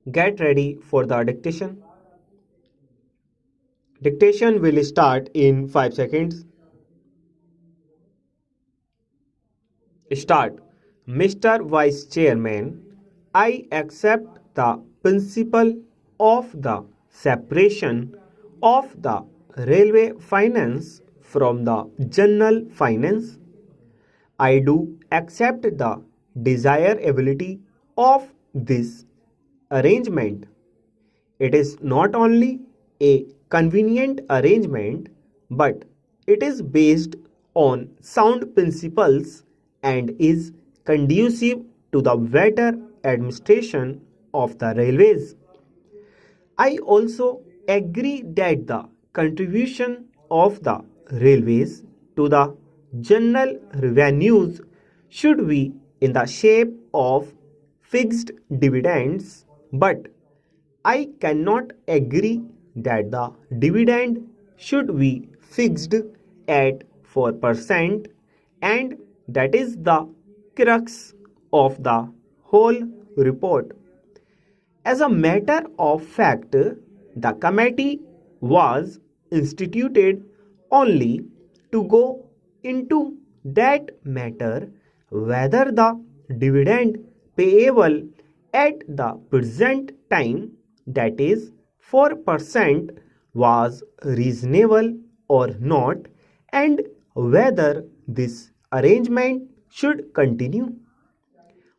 Get ready for the dictation. Dictation will start in 5 seconds. Start. Mr. Vice Chairman, I accept the principle of the separation of the railway finance from the general finance. I do accept the desirability of this arrangement. It is not only a convenient arrangement, but it is based on sound principles and is conducive to the better administration of the railways. I also agree that the contribution of the railways to the general revenues should be in the shape of fixed dividends, but I cannot agree that the dividend should be fixed at 4%, and that is the crux of the whole report. As a matter of fact, the committee was instituted only to go into that matter whether the dividend payable at the present time, that is 4%, was reasonable or not, and whether this arrangement should continue.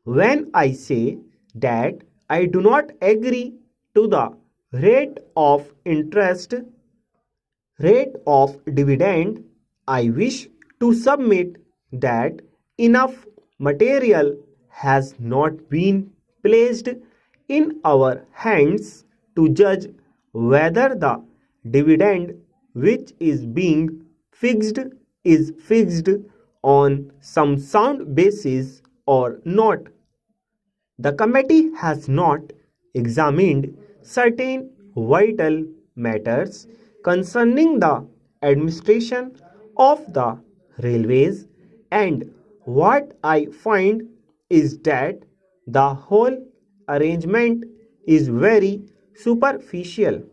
When I say that I do not agree to the rate of interest, rate of dividend, I wish to submit that enough material has not been placed in our hands to judge whether the dividend which is being fixed is fixed on some sound basis or not. The committee has not examined certain vital matters concerning the administration of the railways, and what I find is that the whole arrangement is very superficial.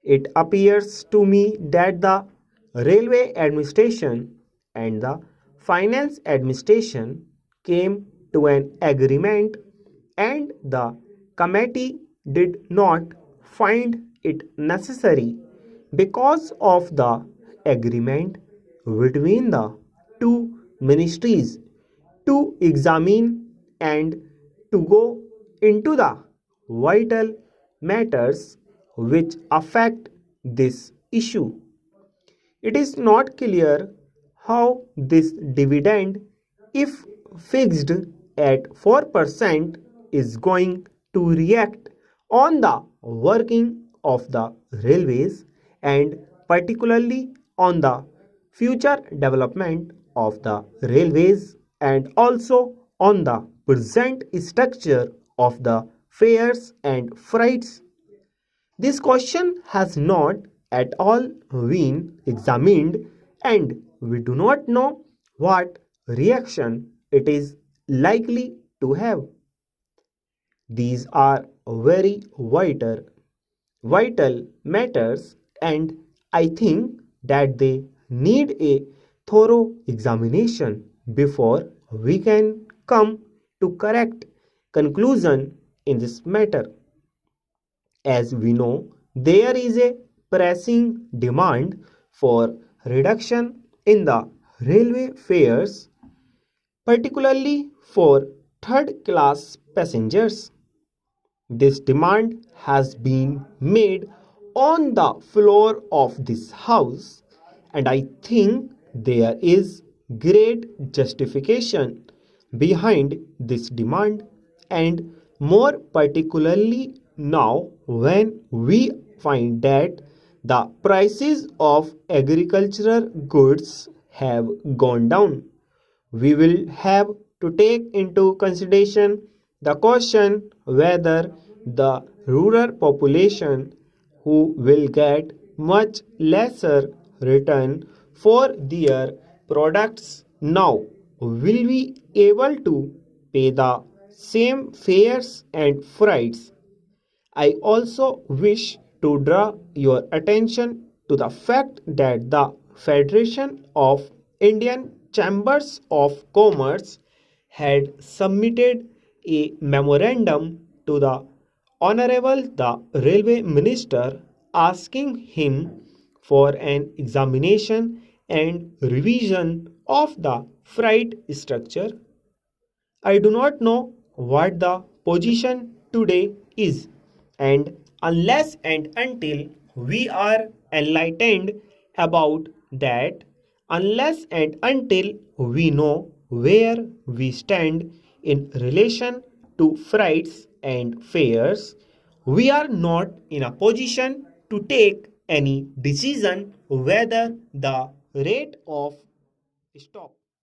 It appears to me that the railway administration and the finance administration came to an agreement, and the committee did not find it necessary because of the agreement between the two ministries to examine and to go into the vital matters which affect this issue. It is not clear how this dividend, if fixed at 4%, is going to react on the working of the railways and particularly on the future development of the railways and also on the present structure of the fares and freights. This question has not at all been examined, and we do not know what reaction it is likely to have. These are very vital matters, and I think that they need a thorough examination before we can come to correct conclusion in this matter. As we know, there is a pressing demand for reduction in the railway fares, particularly for third class passengers. This demand has been made on the floor of this house, and I think there is great justification behind this demand, and more particularly now when we find that the prices of agricultural goods have gone down. We will have to take into consideration the question whether the rural population, who will get much lesser return for their products now, will be able to pay the same fares and freights I also wish to draw your attention to the fact that the Federation of Indian Chambers of Commerce had submitted a memorandum to the Honorable the Railway Minister asking him for an examination and revision of the freight structure. I do not know what the position today is, and unless and until we are enlightened about that, unless and until we know where we stand in relation to freights and fares, we are not in a position to take any decision whether the rate of stop